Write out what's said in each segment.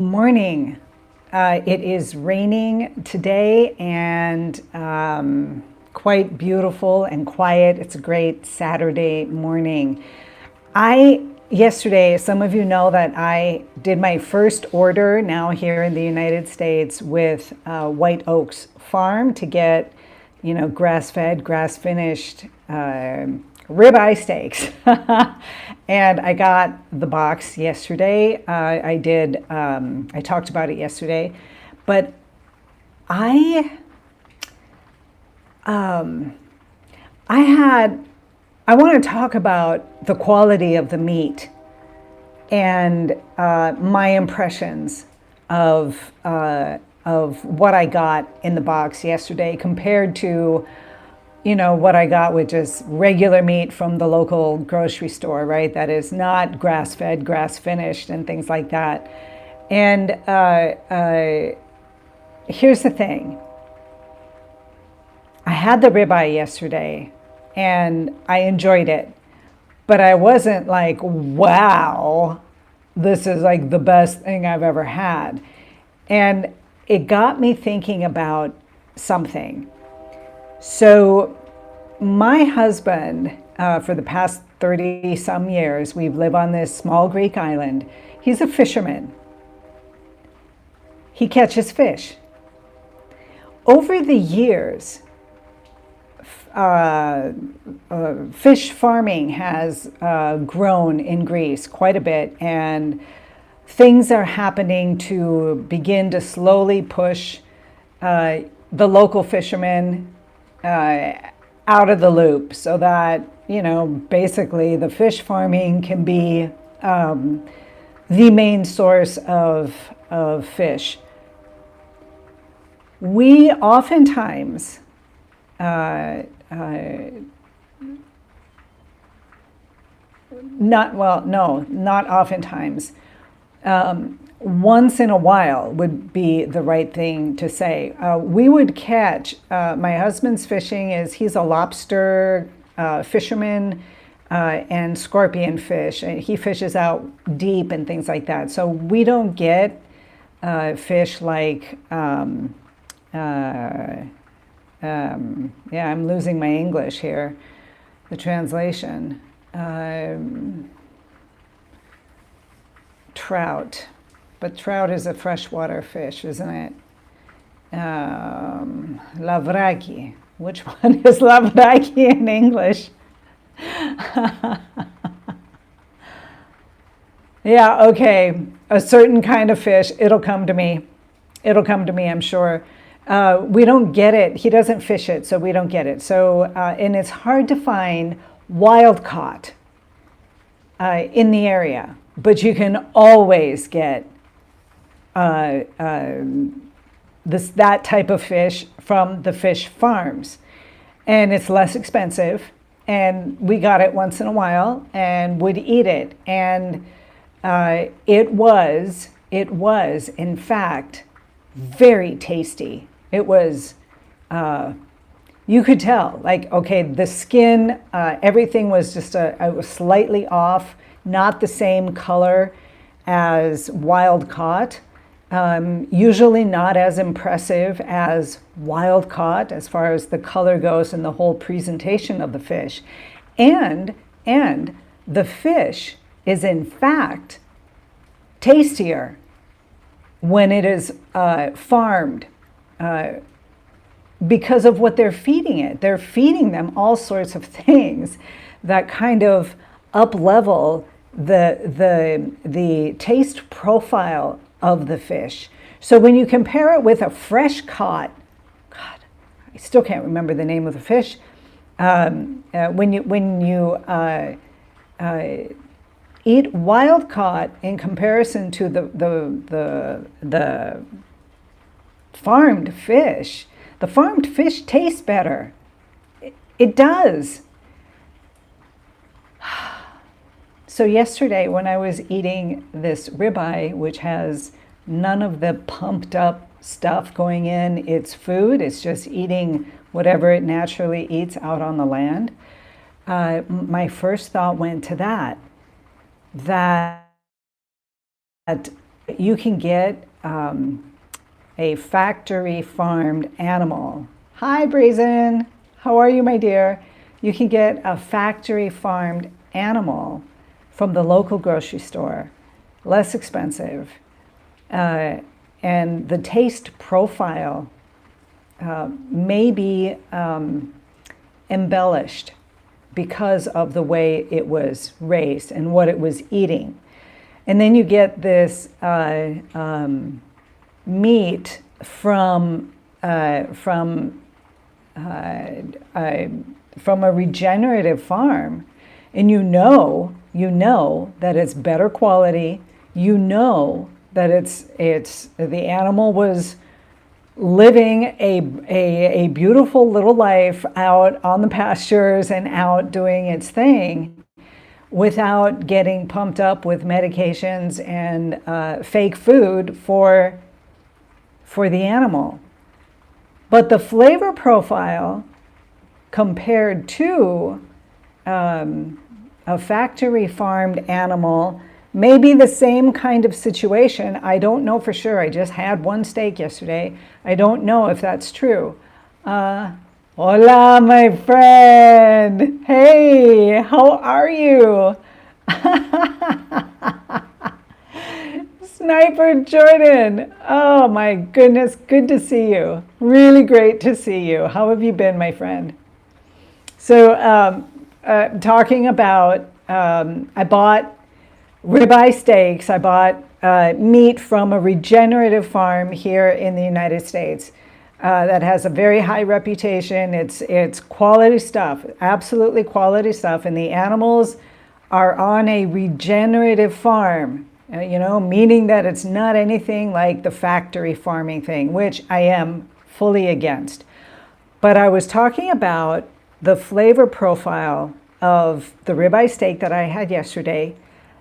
Morning. It is raining today and quite beautiful and quiet. It's a great Saturday morning. Yesterday, some of you know that I did my first order now here in the United States with White Oaks Farm to get, grass-fed, grass-finished ribeye steaks. And I got the box yesterday. I talked about it yesterday, but I want to talk about the quality of the meat and my impressions of what I got in the box yesterday compared to what I got, which is regular meat from the local grocery store, right? That is not grass-fed, grass-finished, and things like that. And here's the thing. I had the ribeye yesterday, and I enjoyed it. But I wasn't like, wow, this is like the best thing I've ever had. And it got me thinking about something. So my husband, for the past 30 some years, we've lived on this small Greek island. He's a fisherman. He catches fish. Over the years, fish farming has grown in Greece quite a bit, and things are happening to begin to slowly push the local fishermen out of the loop so that, basically the fish farming can be the main source of fish. We oftentimes, not oftentimes, once in a while would be the right thing to say. We would catch, my husband's fishing he's a lobster fisherman and scorpion fish. He fishes out deep and things like that. So we don't get fish like, I'm losing my English here, the translation. Trout. But trout is a freshwater fish, isn't it? Lavraki. Which one is lavraki in English? Yeah, okay. A certain kind of fish. It'll come to me. I'm sure. We don't get it. He doesn't fish it, so we don't get it. So, and it's hard to find wild caught in the area, but you can always get that type of fish from the fish farms, and it's less expensive, and we got it once in a while and would eat it, and it was in fact very tasty. It was you could tell, like, okay, the skin, everything was just it was slightly off, not the same color as wild caught. Usually not as impressive as wild caught as far as the color goes and the whole presentation of the fish. And the fish is in fact tastier when it is farmed because of what they're feeding it. They're feeding them all sorts of things that kind of up-level the taste profile of the fish. So when you compare it with a fresh caught, God, I still can't remember the name of the fish. When you eat wild caught in comparison to the farmed fish, the farmed fish tastes better. It does. So yesterday when I was eating this ribeye, which has none of the pumped up stuff going in its food, it's just eating whatever it naturally eats out on the land, my first thought went to that You can get a factory farmed animal. Hi, Brazen. How are you, my dear? You can get a factory farmed animal from the local grocery store, less expensive. And the taste profile may be embellished because of the way it was raised and what it was eating. And then you get this meat from a regenerative farm, and you know that it's better quality. You know that it's the animal was living a beautiful little life out on the pastures and out doing its thing without getting pumped up with medications and fake food for the animal. But the flavor profile compared to a factory farmed animal may be the same kind of situation. I don't know for sure. I just had one steak yesterday. I don't know if that's true. Hola, my friend. Hey, how are you? Sniper Jordan. Oh my goodness, good to see you. Really great to see you. How have you been, my friend? So talking about, I bought ribeye steaks. I bought meat from a regenerative farm here in the United States that has a very high reputation. It's quality stuff, absolutely quality stuff. And the animals are on a regenerative farm, meaning that it's not anything like the factory farming thing, which I am fully against. But I was talking about the flavor profile of the ribeye steak that I had yesterday,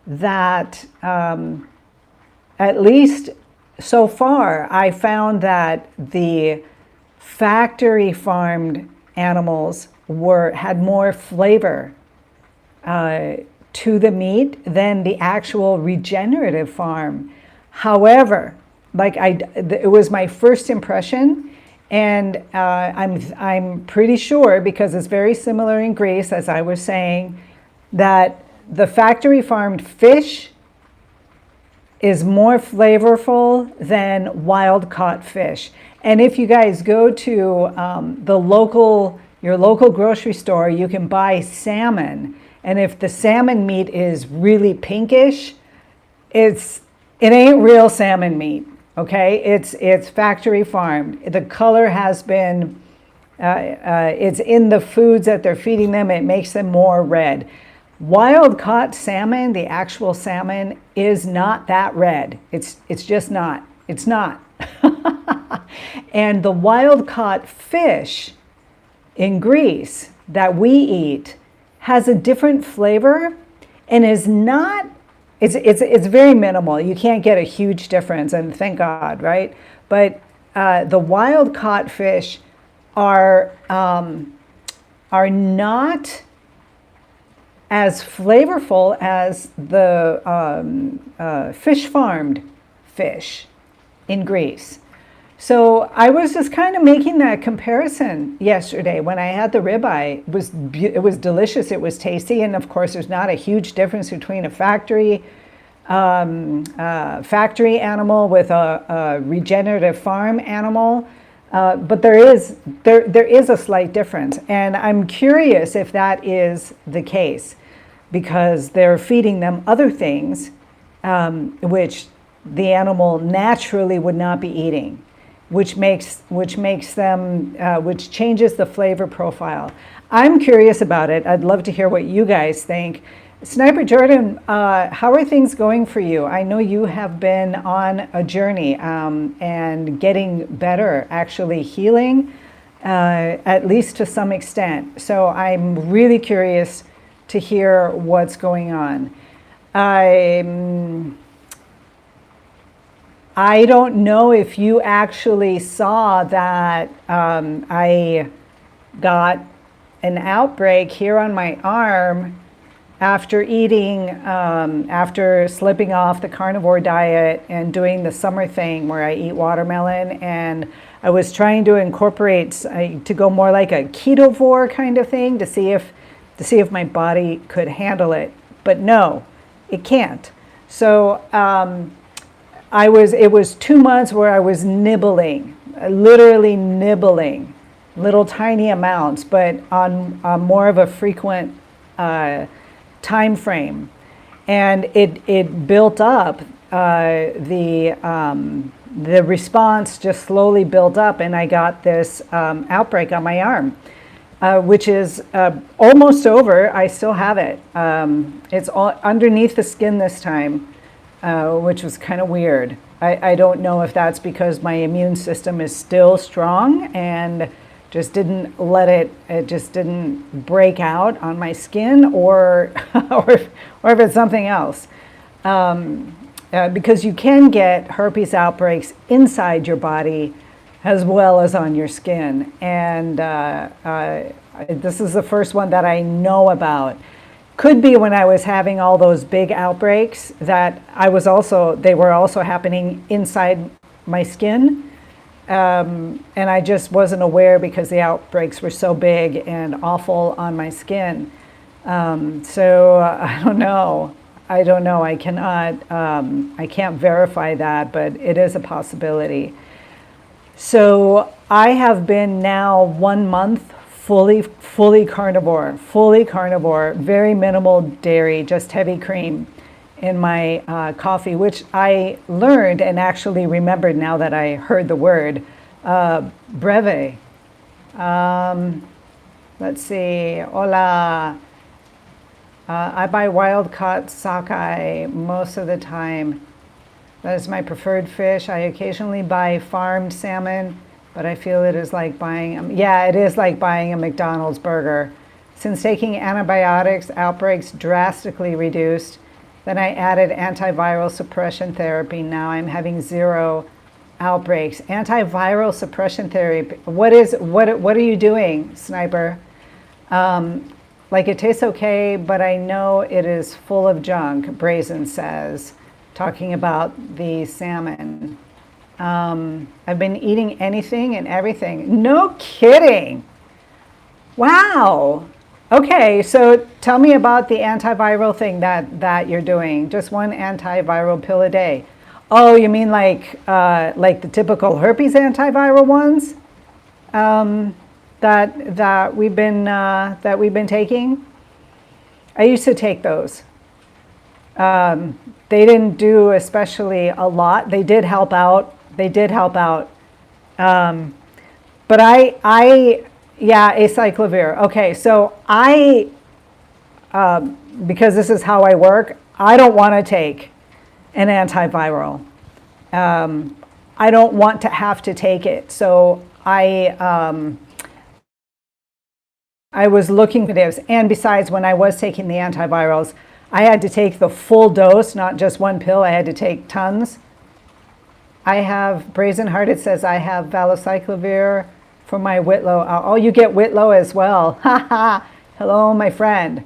that at least so far, I found that the factory farmed animals had more flavor to the meat than the actual regenerative farm. However, it was my first impression, and I'm pretty sure, because it's very similar in Greece, as I was saying, that the factory farmed fish is more flavorful than wild caught fish. And if you guys go to your local grocery store, you can buy salmon. And if the salmon meat is really pinkish, it ain't real salmon meat. Okay, it's factory farmed. The color has been, it's in the foods that they're feeding them. It makes them more red. Wild caught salmon, the actual salmon, is not that red. It's just not. It's not. And the wild caught fish in Greece that we eat has a different flavor and is not, it's very minimal. You can't get a huge difference, and thank God, right? But the wild caught fish are not as flavorful as the fish farmed fish in Greece. So I was just kind of making that comparison yesterday when I had the ribeye. It was delicious, it was tasty, and of course there's not a huge difference between a factory animal with a regenerative farm animal. But there is a slight difference, and I'm curious if that is the case, because they're feeding them other things which the animal naturally would not be eating, which changes the flavor profile. I'm curious about it. I'd love to hear what you guys think. Sniper Jordan, how are things going for you? I know you have been on a journey and getting better, actually healing, at least to some extent. So I'm really curious to hear what's going on. I don't know if you actually saw that I got an outbreak here on my arm after eating, after slipping off the carnivore diet and doing the summer thing where I eat watermelon, and I was trying to incorporate to go more like a ketovore kind of thing to see if my body could handle it, but no, it can't. So it was 2 months where I was nibbling, literally nibbling, little tiny amounts, but on more of a frequent time frame, and it built up. The response just slowly built up, and I got this outbreak on my arm, which is almost over. I still have it. It's all underneath the skin this time, which was kind of weird. I don't know if that's because my immune system is still strong and just didn't it just didn't break out on my skin, or if it's something else. Because you can get herpes outbreaks inside your body as well as on your skin. And this is the first one that I know about. Could be when I was having all those big outbreaks that they were also happening inside my skin. And I just wasn't aware because the outbreaks were so big and awful on my skin. So I don't know. I can't verify that, but it is a possibility. So I have been now 1 month fully carnivore, very minimal dairy, just heavy cream in my coffee, which I learned and actually remembered now that I heard the word, breve. Let's see, hola. I buy wild-caught sockeye most of the time. That is my preferred fish. I occasionally buy farmed salmon, but I feel it is like buying a McDonald's burger. Since taking antibiotics, outbreaks drastically reduced. Then I added antiviral suppression therapy. Now I'm having 0 outbreaks. Antiviral suppression therapy. What are you doing, Sniper? Like, it tastes okay, but I know it is full of junk, Brazen says, talking about the salmon. I've been eating anything and everything. No kidding. Wow. Okay, so tell me about the antiviral thing that you're doing. Just 1 antiviral pill a day. Oh, you mean like the typical herpes antiviral ones that we've been taking? I used to take those. They didn't do especially a lot. They did help out. But acyclovir. Okay, so because this is how I work, I don't want to take an antiviral. I don't want to have to take it. So I was looking for this. And besides, when I was taking the antivirals, I had to take the full dose, not just 1 pill. I had to take tons. I have, Brazen Hearted says, I have valacyclovir for my Whitlow. Oh, you get Whitlow as well. Hello, my friend.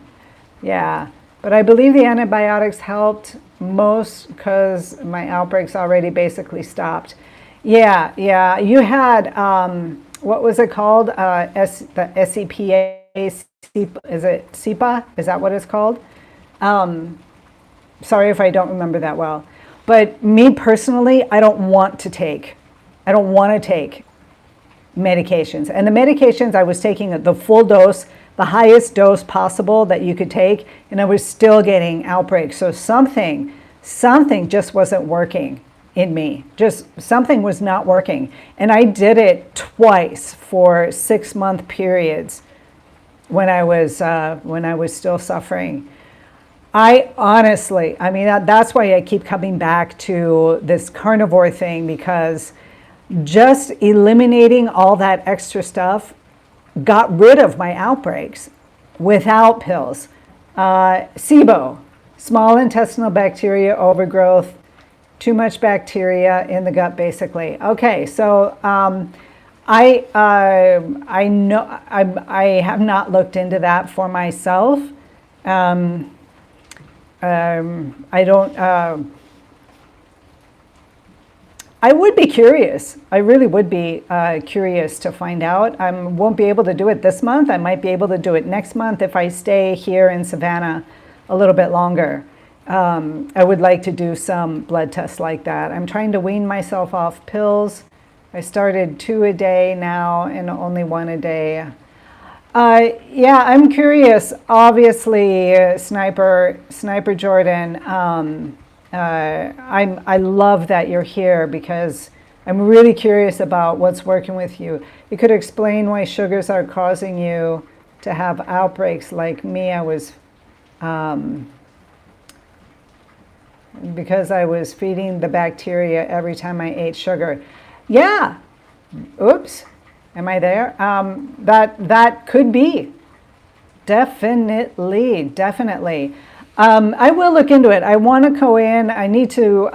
Yeah, but I believe the antibiotics helped most because my outbreaks already basically stopped. Yeah, you had, what was it called? The SCPA, is it SEPA? Is that what it's called? Sorry if I don't remember that well. But me personally, I don't want to take medications. And the medications, I was taking the full dose, the highest dose possible that you could take, and I was still getting outbreaks. So something just wasn't working in me. Just something was not working. And I did it twice for 6-month periods when I was still suffering. I honestly, that's why I keep coming back to this carnivore thing, because just eliminating all that extra stuff got rid of my outbreaks without pills. SIBO, small intestinal bacteria overgrowth, too much bacteria in the gut, basically. Okay, so I know I have not looked into that for myself. I don't, I would be curious. I really would be curious to find out. I won't be able to do it this month. I might be able to do it next month if I stay here in Savannah a little bit longer. I would like to do some blood tests like that. I'm trying to wean myself off pills. I started 2 a day now and only 1 a day. Yeah, I'm curious. Obviously, Sniper Jordan. I love that you're here because I'm really curious about what's working with you. You could explain why sugars are causing you to have outbreaks like me. Because I was feeding the bacteria every time I ate sugar. Yeah. Oops. Am I there? That could be. Definitely. I will look into it. I want to go in. I need to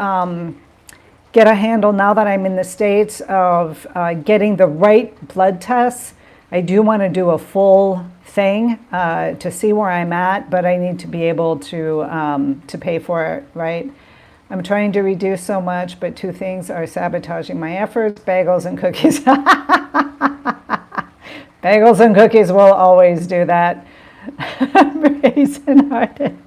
get a handle now that I'm in the States of getting the right blood tests. I do want to do a full thing to see where I'm at, but I need to be able to pay for it, right? I'm trying to reduce so much, but 2 things are sabotaging my efforts: bagels and cookies. Bagels and cookies will always do that. Raisin hearted.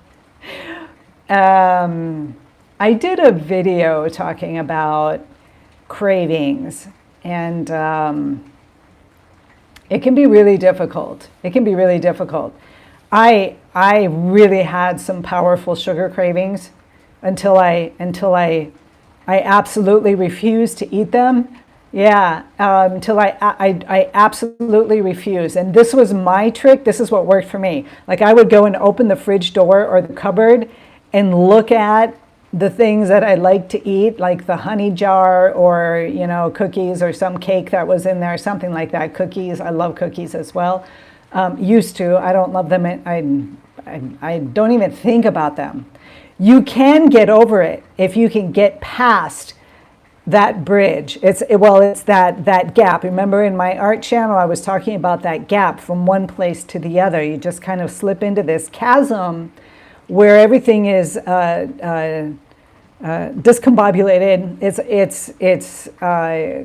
I did a video talking about cravings, and it can be really difficult. I really had some powerful sugar cravings until I absolutely refused to eat them. Yeah, until I absolutely refused. And this was my trick. This is what worked for me. Like, I would go and open the fridge door or the cupboard and look at the things that I like to eat, like the honey jar or, cookies or some cake that was in there, something like that. Cookies, I love cookies as well. Used to, I don't love them. I don't even think about them. You can get over it if you can get past that bridge. It's that gap. Remember, in my art channel, I was talking about that gap from one place to the other. You just kind of slip into this chasm where everything is discombobulated. It's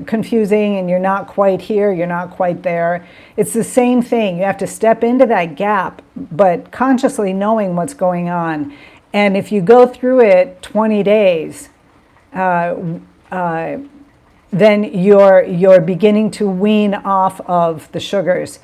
confusing, and you're not quite here, you're not quite there. It's the same thing. You have to step into that gap, but consciously knowing what's going on. And if you go through it 20 days, then you're beginning to wean off of the sugars.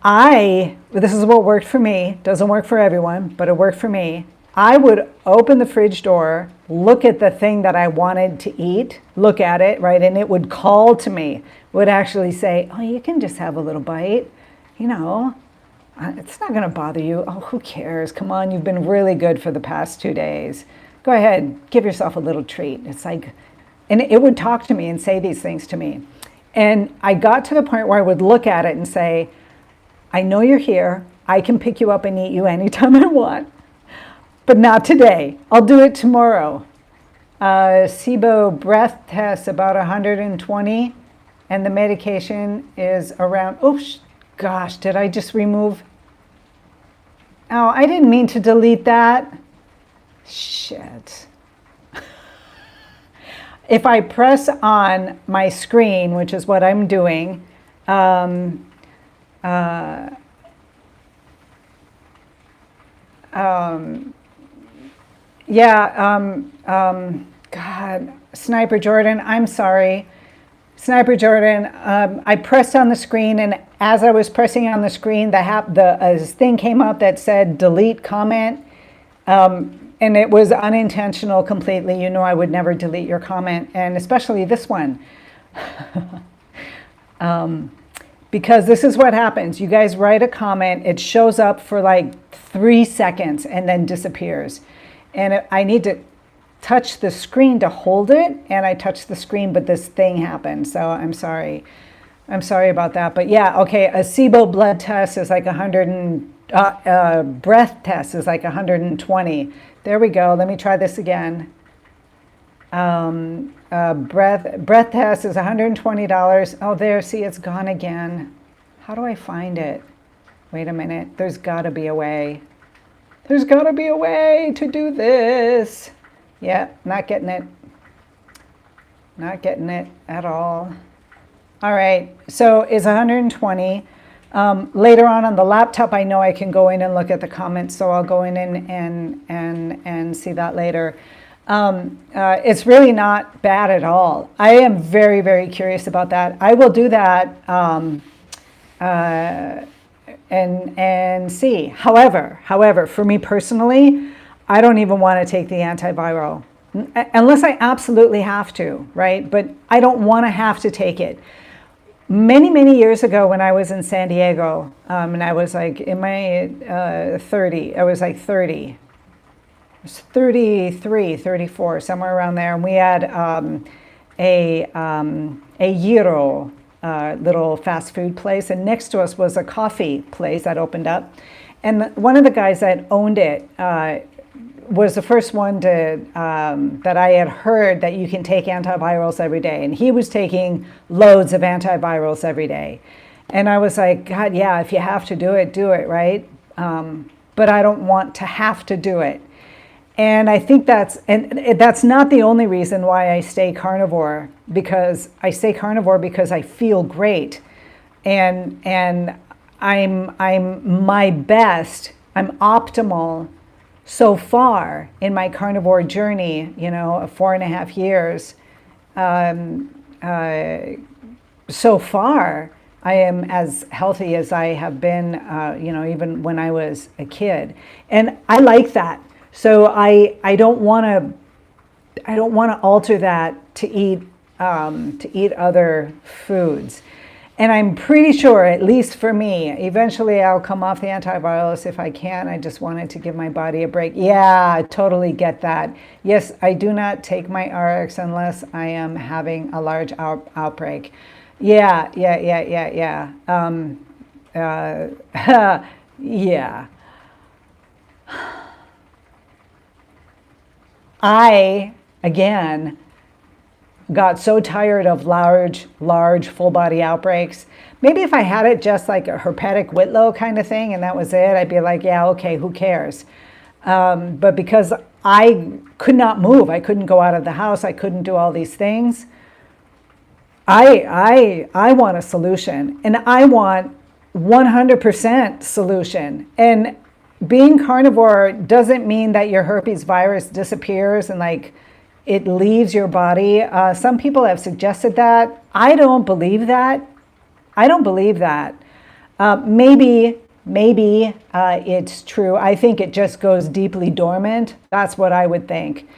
This is what worked for me. Doesn't work for everyone, but it worked for me. I would open the fridge door, look at the thing that I wanted to eat, look at it, right? And it would call to me, would actually say, oh, you can just have a little bite. It's not going to bother you. Oh, who cares? Come on, you've been really good for the past 2 days. Go ahead, give yourself a little treat. It's like, and it would talk to me and say these things to me. And I got to the point where I would look at it and say, I know you're here. I can pick you up and eat you anytime I want, but not today. I'll do it tomorrow. SIBO breath test about 120, and the medication is around, oops, gosh, did I just remove? Oh, I didn't mean to delete that. Shit. If I press on my screen, which is what I'm doing, God, Sniper Jordan, I'm sorry. Sniper Jordan, I pressed on the screen, and as I was pressing on the screen, the thing came up that said delete comment, and it was unintentional completely. I would never delete your comment, and especially this one. Because this is what happens. You guys write a comment, it shows up for like 3 seconds and then disappears. And I need to touch the screen to hold it, and I touched the screen, but this thing happened. So I'm sorry. I'm sorry about that. But yeah, okay, a SIBO blood test is like 100 and breath test is like 120. There we go. Let me try this again. Breath test is $120. Oh, there, see, it's gone again. How do I find it? Wait a minute. There's got to be a way. There's got to be a way to do this. Yeah, not getting it. Not getting it at all. All right, so it's 120. Later on the laptop, I know I can go in and look at the comments, so I'll go in and see that later. It's really not bad at all. I am very, very curious about that. I will do that and see. However, for me personally, I don't even want to take the antiviral unless I absolutely have to, right? But I don't want to have to take it. Many years ago when I was in San Diego, and I was like in my 30, I was like 30. I was 33, 34, somewhere around there. And we had a gyro little fast food place. And next to us was a coffee place that opened up. And one of the guys that owned it was the first one to that I had heard that you can take antivirals every day. And he was taking loads of antivirals every day. And I was like, God, yeah, if you have to do it, right? But I don't want to have to do it. And I think that's not the only reason why I stay carnivore, because I stay carnivore because I feel great. And I'm my best, I'm optimal so far in my carnivore journey, you know, 4.5 years. So far, I am as healthy as I have been, you know, even when I was a kid. And I like that. So I don't want to alter that to eat other foods. And I'm pretty sure, at least for me, eventually I'll come off the antivirals if I can. I just wanted to give my body a break. Yeah, I totally get that. Yes, I do not take my RX unless I am having a large outbreak. Yeah. Yeah. I, again, got so tired of large full body outbreaks. Maybe if I had it just like a herpetic Whitlow kind of thing and that was it, I'd be like, yeah, okay, who cares? But because I could not move, I couldn't go out of the house, I couldn't do all these things, I want a solution, and I want 100% solution. And being carnivore doesn't mean that your herpes virus disappears and like it leaves your body. Some people have suggested that. I don't believe that. Maybe it's true. I think it just goes deeply dormant. That's what I would think.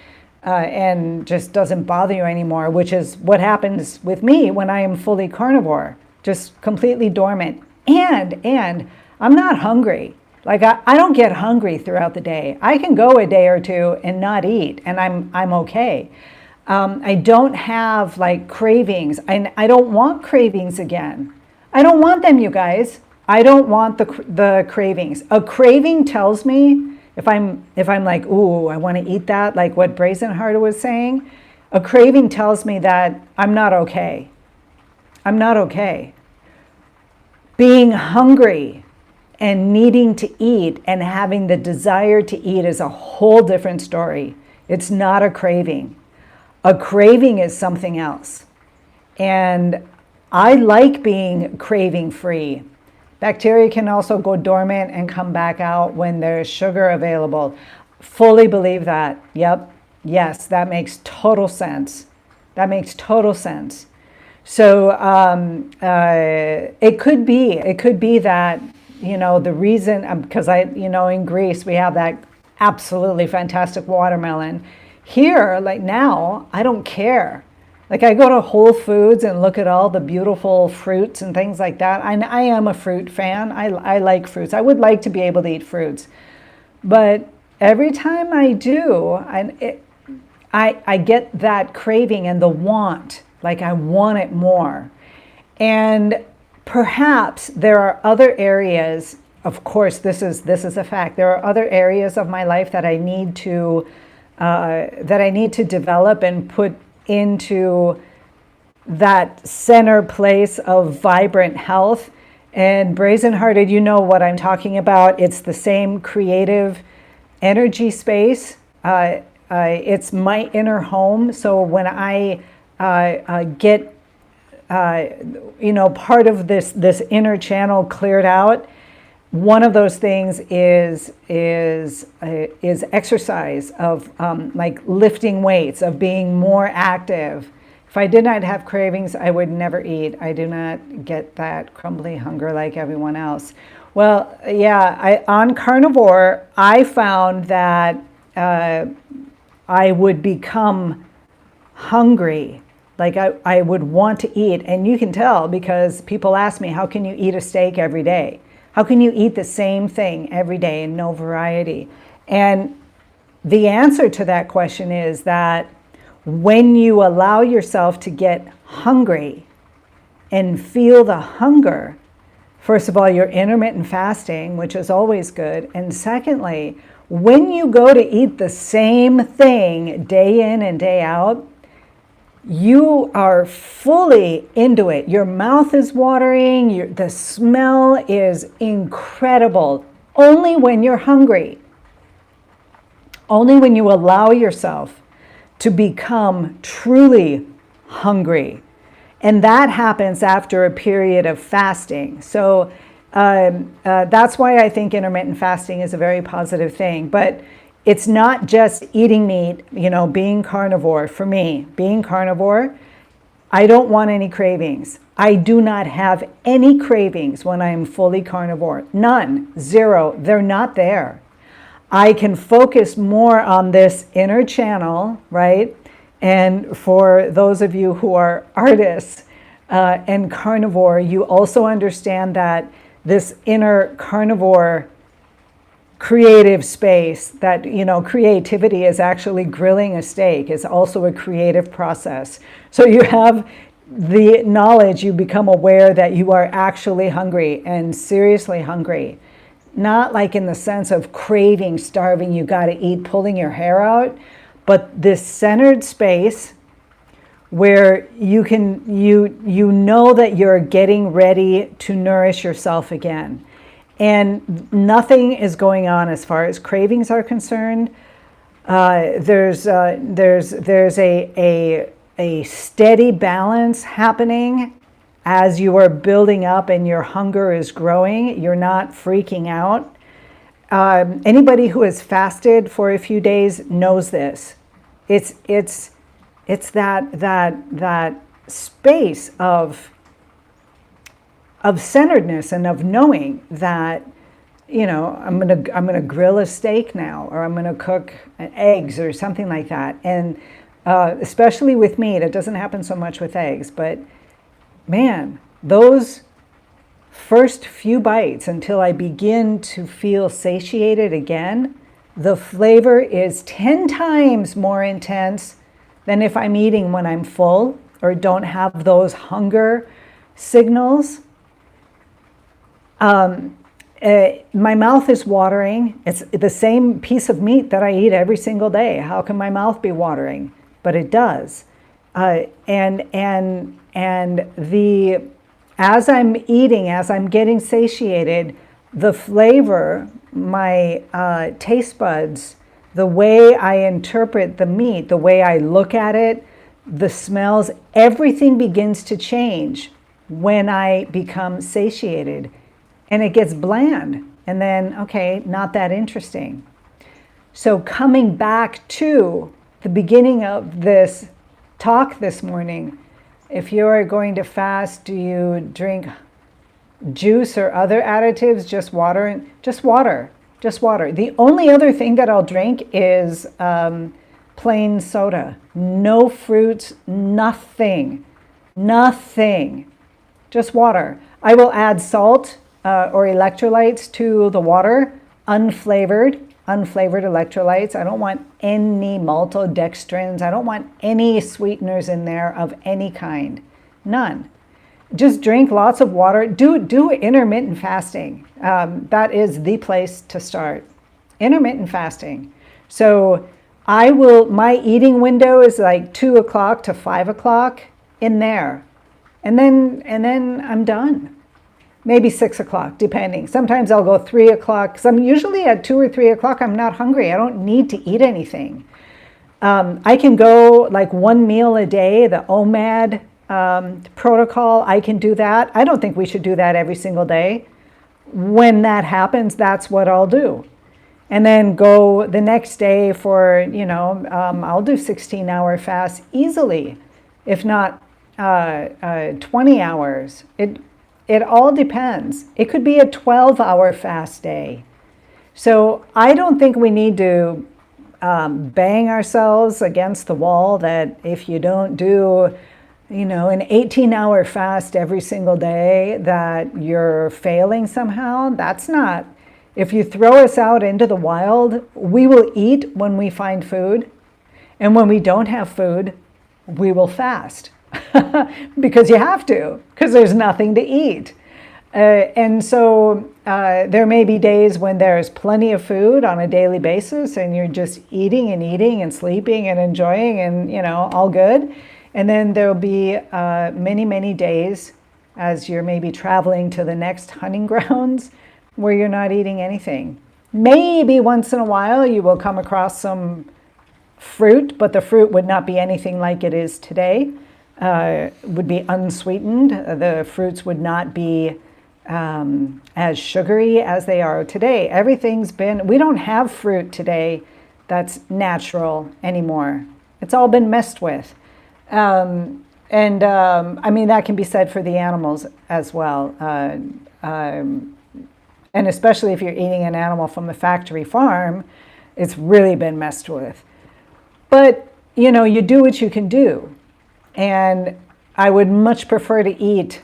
And just doesn't bother you anymore, which is what happens with me when I am fully carnivore, just completely dormant. And I'm not hungry. Like I don't get hungry throughout the day. I can go a day or two and not eat, and I'm okay. I don't have like cravings. I don't want cravings again. I don't want them, you guys. I don't want the cravings. A craving tells me if I'm like, ooh, I want to eat that, like what Brazenheart was saying. A craving tells me that I'm not okay. I'm not okay. Being hungry and needing to eat and having the desire to eat is a whole different story. It's not a craving. A craving is something else. And I like being craving free. Bacteria can also go dormant and come back out when there's sugar available. Fully believe that. Yep. Yes, that makes total sense. That makes total sense. So it could be that, you know, the reason, because in Greece, we have that absolutely fantastic watermelon. Here, like now, I don't care. Like I go to Whole Foods and look at all the beautiful fruits and things like that. I am a fruit fan. I like fruits. I would like to be able to eat fruits. But every time I do, I get that craving and the want, like I want it more. And perhaps there are other areas, of course, this is a fact. There are other areas of my life that I need to develop and put into that center place of vibrant health. And Brazen Hearted, you know what I'm talking about. It's the same creative energy space. It's my inner home. So when I get, part of this inner channel cleared out, one of those things is exercise, of like lifting weights, of being more active. If I did not have cravings, I would never eat. I do not get that crumbly hunger like everyone else. Well, yeah, on carnivore, I found that I would become hungry. Like I would want to eat. And you can tell because people ask me, how can you eat a steak every day? How can you eat the same thing every day and no variety? And the answer to that question is that when you allow yourself to get hungry and feel the hunger, first of all, you're intermittent fasting, which is always good. And secondly, when you go to eat the same thing day in and day out, you are fully into it. Your mouth is watering, the smell is incredible. Only when you're hungry. Only when you allow yourself to become truly hungry. And that happens after a period of fasting. So that's why I think intermittent fasting is a very positive thing. But it's not just eating meat, being carnivore. For me, being carnivore, I don't want any cravings. I do not have any cravings when I'm fully carnivore. None, zero, they're not there. I can focus more on this inner channel, right? And for those of you who are artists and carnivore, you also understand that this inner carnivore creative space, that creativity is actually grilling a steak, is also a creative process. So you have the knowledge, you become aware that you are actually hungry and seriously hungry. Not like in the sense of craving, starving, you got to eat, pulling your hair out, but this centered space where you know that you're getting ready to nourish yourself again. And nothing is going on as far as cravings are concerned. There's a steady balance happening as you are building up and your hunger is growing. You're not freaking out. Anybody who has fasted for a few days knows this. It's that space of centeredness and of knowing that, I'm gonna grill a steak now, or I'm gonna cook eggs or something like that. And especially with meat, it doesn't happen so much with eggs, but man, those first few bites until I begin to feel satiated again, the flavor is 10 times more intense than if I'm eating when I'm full or don't have those hunger signals. My mouth is watering. It's the same piece of meat that I eat every single day. How can my mouth be watering? But it does. And as I'm eating, as I'm getting satiated, the flavor, my taste buds, the way I interpret the meat, the way I look at it, the smells, everything begins to change when I become satiated. And it gets bland. And then, okay, not that interesting. So coming back to the beginning of this talk this morning, if you're going to fast, do you drink juice or other additives? Just water? Just water. Just water. The only other thing that I'll drink is plain soda. No fruits, nothing. Nothing. Just water. I will add salt or electrolytes to the water, unflavored electrolytes. I don't want any maltodextrins. I don't want any sweeteners in there of any kind. None. Just drink lots of water. Do intermittent fasting. That is the place to start. Intermittent fasting. So my eating window is like 2 o'clock to 5 o'clock in there. And then I'm done. maybe 6 o'clock, depending. Sometimes I'll go 3 o'clock. Usually at 2 or 3 o'clock, I'm not hungry. I don't need to eat anything. I can go like 1 meal a day, the OMAD protocol. I can do that. I don't think we should do that every single day. When that happens, that's what I'll do. And then go the next day for, I'll do 16-hour fast easily, if not 20 hours. It all depends. It could be a 12-hour fast day. So I don't think we need to bang ourselves against the wall that if you don't do, an 18-hour fast every single day, that you're failing somehow. That's not. If you throw us out into the wild, we will eat when we find food. And when we don't have food, we will fast. Because you have to, because there's nothing to eat. And so there may be days when there's plenty of food on a daily basis and you're just eating and sleeping and enjoying and, all good. And then there'll be many, many days as you're maybe traveling to the next hunting grounds where you're not eating anything. Maybe once in a while you will come across some fruit, but the fruit would not be anything like it is today. Would be unsweetened. The fruits would not be as sugary as they are today. We don't have fruit today that's natural anymore. It's all been messed with. I mean, that can be said for the animals as well. And especially if you're eating an animal from a factory farm, it's really been messed with. But, you do what you can do. And I would much prefer to eat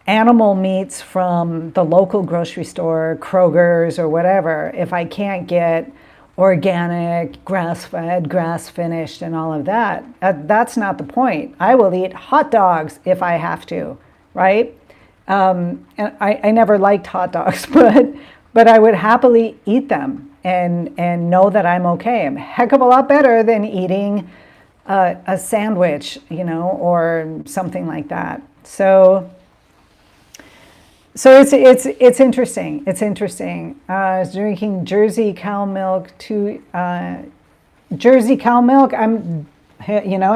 animal meats from the local grocery store, Kroger's or whatever, if I can't get organic, grass-fed, grass-finished and all of that. That's not the point. I will eat hot dogs if I have to, right? And I never liked hot dogs, but I would happily eat them and know that I'm okay. I'm a heck of a lot better than eating a sandwich, or something like that. So it's interesting. It's interesting. I was drinking Jersey cow milk Jersey cow milk. I've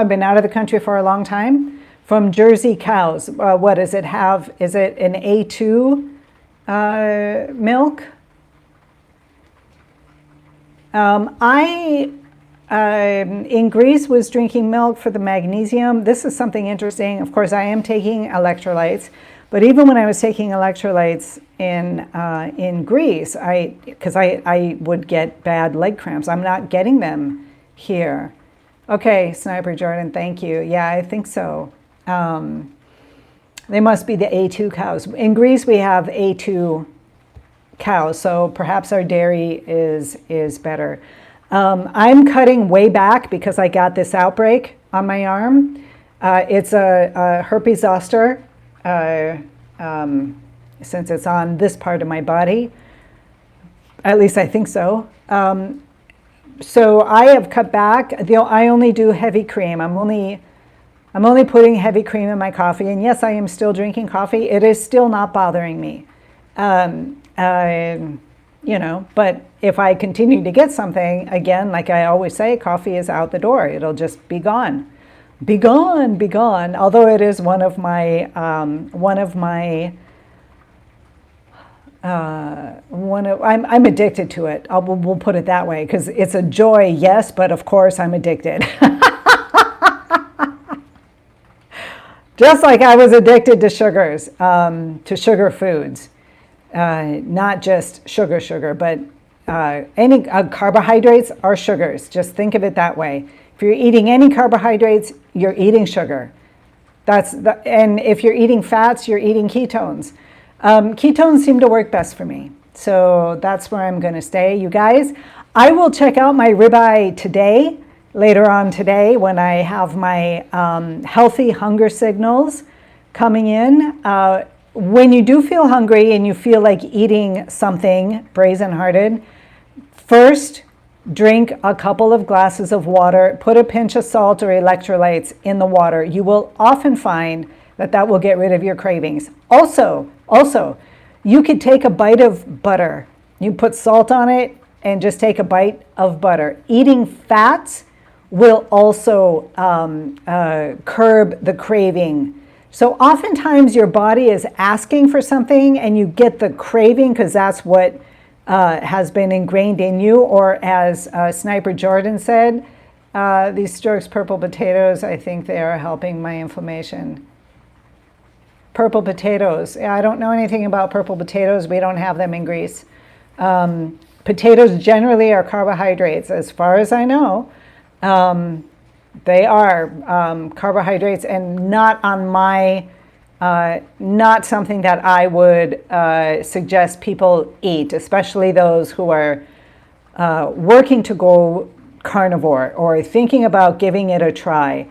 been out of the country for a long time. From Jersey cows, what does it have? Is it an A2 milk? I in Greece was drinking milk for the magnesium. This is something interesting. Of course, I am taking electrolytes, but even when I was taking electrolytes in Greece, because I would get bad leg cramps. I'm not getting them here. Okay, Sniper Jordan, thank you. Yeah, I think so. They must be the A2 cows. In Greece, we have A2 cows, so perhaps our dairy is better. I'm cutting way back because I got this outbreak on my arm. It's a herpes zoster, since it's on this part of my body. At least I think so. So I have cut back. I only do heavy cream. I'm only putting heavy cream in my coffee. And yes, I am still drinking coffee. It is still not bothering me. But if I continue to get something, again, like I always say, coffee is out the door. It'll just be gone. Be gone, be gone. Although it is one of my I'm addicted to it. We'll put it that way, because it's a joy, yes, but of course I'm addicted. Just like I was addicted to sugars, to sugar foods, not just sugar, but any carbohydrates are sugars. Just think of it that way. If you're eating any carbohydrates, you're eating sugar. And if you're eating fats, you're eating ketones. Ketones seem to work best for me. So that's where I'm going to stay. You guys, I will check out my ribeye today, later on today, when I have my healthy hunger signals coming in. When you do feel hungry and you feel like eating something brazen-hearted, first drink a couple of glasses of water, put a pinch of salt or electrolytes in the water. You will often find that will get rid of your cravings. Also, you could take a bite of butter. You put salt on it and just take a bite of butter. Eating fats will also curb the craving. So oftentimes your body is asking for something and you get the craving because that's what has been ingrained in you, or as Sniper Jordan said, these Stork's purple potatoes, I think they are helping my inflammation. Purple potatoes. I don't know anything about purple potatoes. We don't have them in Greece. Potatoes generally are carbohydrates, as far as I know. They are carbohydrates, and not on my, not something that I would suggest people eat, especially those who are working to go carnivore or thinking about giving it a try.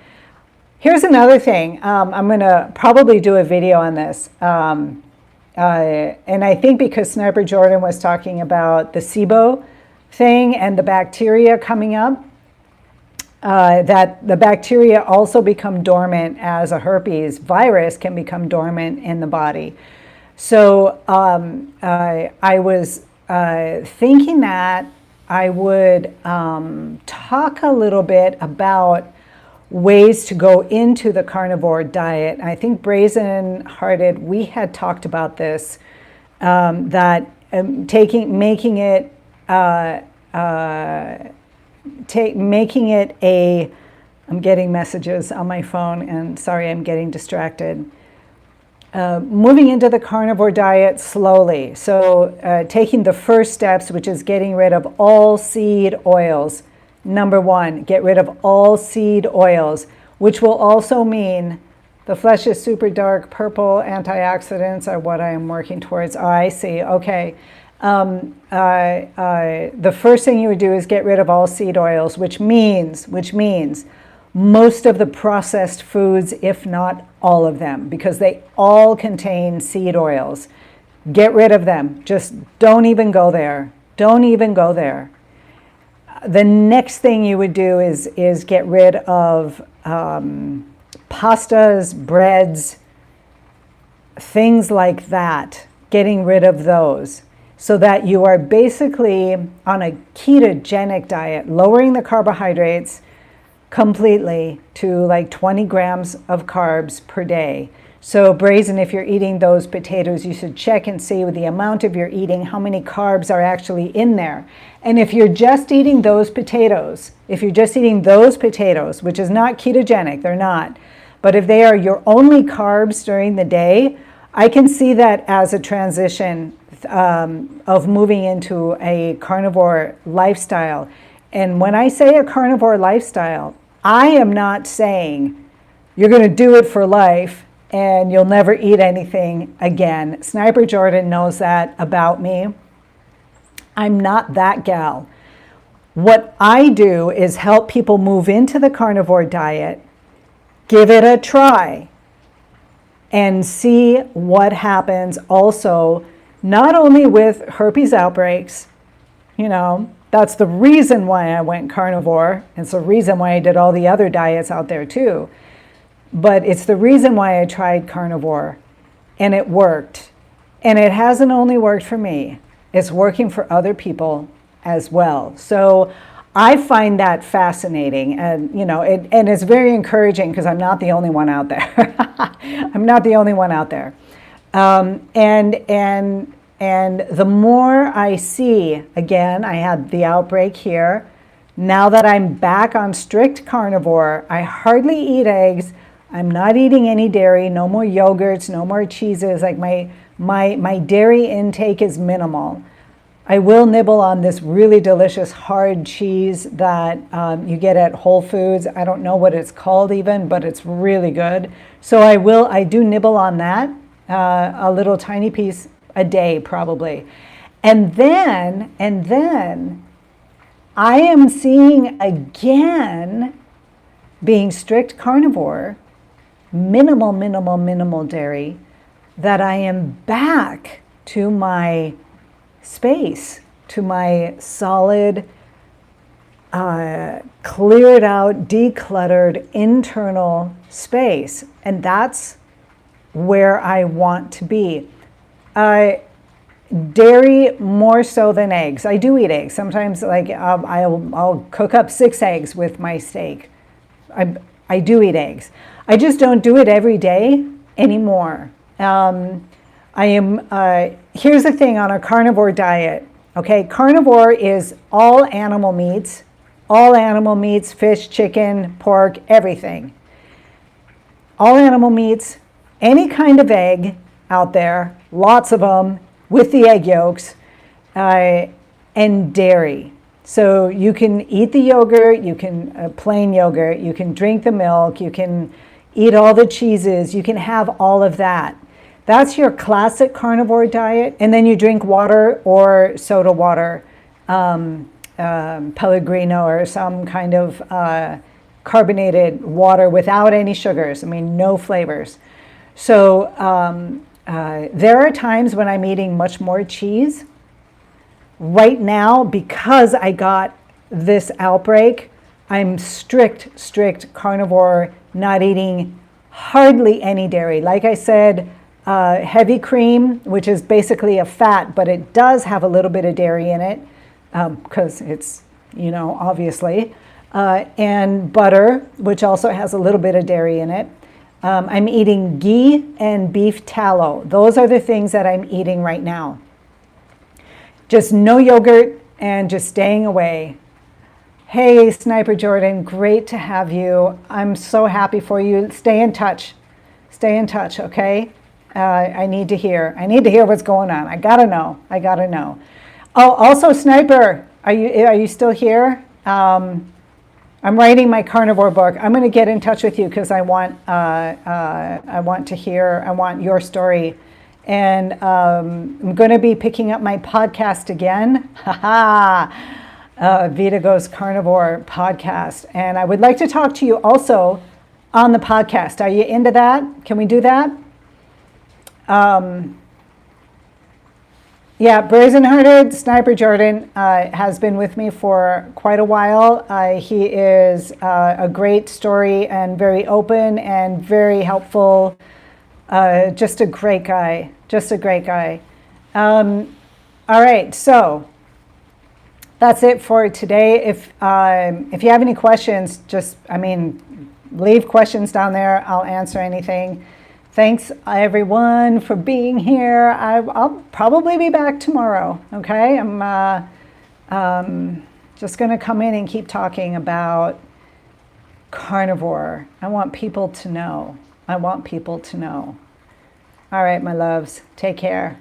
Here's another thing. I'm going to probably do a video on this. And I think because Sniper Jordan was talking about the SIBO thing and the bacteria coming up, that the bacteria also become dormant as a herpes virus can become dormant in the body. So I was thinking that I would talk a little bit about ways to go into the carnivore diet. I think Brazen Hearted, we had talked about this, that making it a, I'm getting messages on my phone and sorry, I'm getting distracted. Moving into the carnivore diet slowly. So taking the first steps, which is getting rid of all seed oils. Number one, get rid of all seed oils, which will also mean the flesh is super dark purple. Antioxidants are what I am working towards. Oh, I see. Okay. The first thing you would do is get rid of all seed oils, which means most of the processed foods, if not all of them, because they all contain seed oils. Get rid of them. Just don't even go there. Don't even go there. The next thing you would do is get rid of pastas, breads, things like that, getting rid of those so that you are basically on a ketogenic diet, lowering the carbohydrates completely to like 20 grams of carbs per day. So Brazen, if you're eating those potatoes, you should check and see with the amount of your eating, how many carbs are actually in there. And if you're just eating those potatoes, which is not ketogenic, they're not, but if they are your only carbs during the day, I can see that as a transition of moving into a carnivore lifestyle. And when I say a carnivore lifestyle, I am not saying you're going to do it for life and you'll never eat anything again. Sniper Jordan knows that about me. I'm not that gal. What I do is help people move into the carnivore diet, give it a try, and see what happens also, not only with herpes outbreaks, that's the reason why I went carnivore. It's the reason why I did all the other diets out there too. But it's the reason why I tried carnivore, and it worked. And it hasn't only worked for me, it's working for other people as well. So I find that fascinating, and and it's very encouraging because I'm not the only one out there. I'm not the only one out there. And the more I see, again, I had the outbreak here. Now that I'm back on strict carnivore, I hardly eat eggs. I'm not eating any dairy, no more yogurts, no more cheeses. Like my dairy intake is minimal. I will nibble on this really delicious hard cheese that you get at Whole Foods. I don't know what it's called even, but it's really good. So I do nibble on that, a little tiny piece a day probably. And then I am seeing again, being strict carnivore, minimal dairy, that I am back to my space, to my solid, cleared out, decluttered internal space. And that's where I want to be. Dairy more so than eggs. I do eat eggs. Sometimes like I'll cook up 6 eggs with my steak. I do eat eggs. I just don't do it every day anymore. Here's the thing on a carnivore diet. Okay, carnivore is all animal meats, fish, chicken, pork, everything. All animal meats, any kind of egg out there, lots of them with the egg yolks, and dairy. So you can eat the yogurt, you can plain yogurt, you can drink the milk, you can eat all the cheeses, you can have all of that. That's your classic carnivore diet. And then you drink water or soda water, Pellegrino or some kind of carbonated water without any sugars. I mean, no flavors. So there are times when I'm eating much more cheese. Right now, because I got this outbreak, I'm strict carnivore, not eating hardly any dairy. Like I said, heavy cream, which is basically a fat, but it does have a little bit of dairy in it, because it's, obviously, and butter, which also has a little bit of dairy in it. I'm eating ghee and beef tallow. Those are the things that I'm eating right now. Just no yogurt and just staying away. Hey, Sniper Jordan, great to have you. I'm so happy for you. Stay in touch, okay? I need to hear what's going on. I gotta know. Oh, also Sniper, are you still here? I'm writing my carnivore book. I'm going to get in touch with you because I want your story, and I'm going to be picking up my podcast again. Vida Goes Carnivore podcast, and I would like to talk to you also on the podcast. Are you into that? Can we do that? Yeah, Brazen Hearted Sniper Jordan has been with me for quite a while. He is a great story and very open and very helpful. Just a great guy. All right, so that's it for today. If you have any questions, leave questions down there. I'll answer anything. Thanks, everyone, for being here. I'll probably be back tomorrow, okay? I'm just going to come in and keep talking about carnivore. I want people to know. All right, my loves, take care.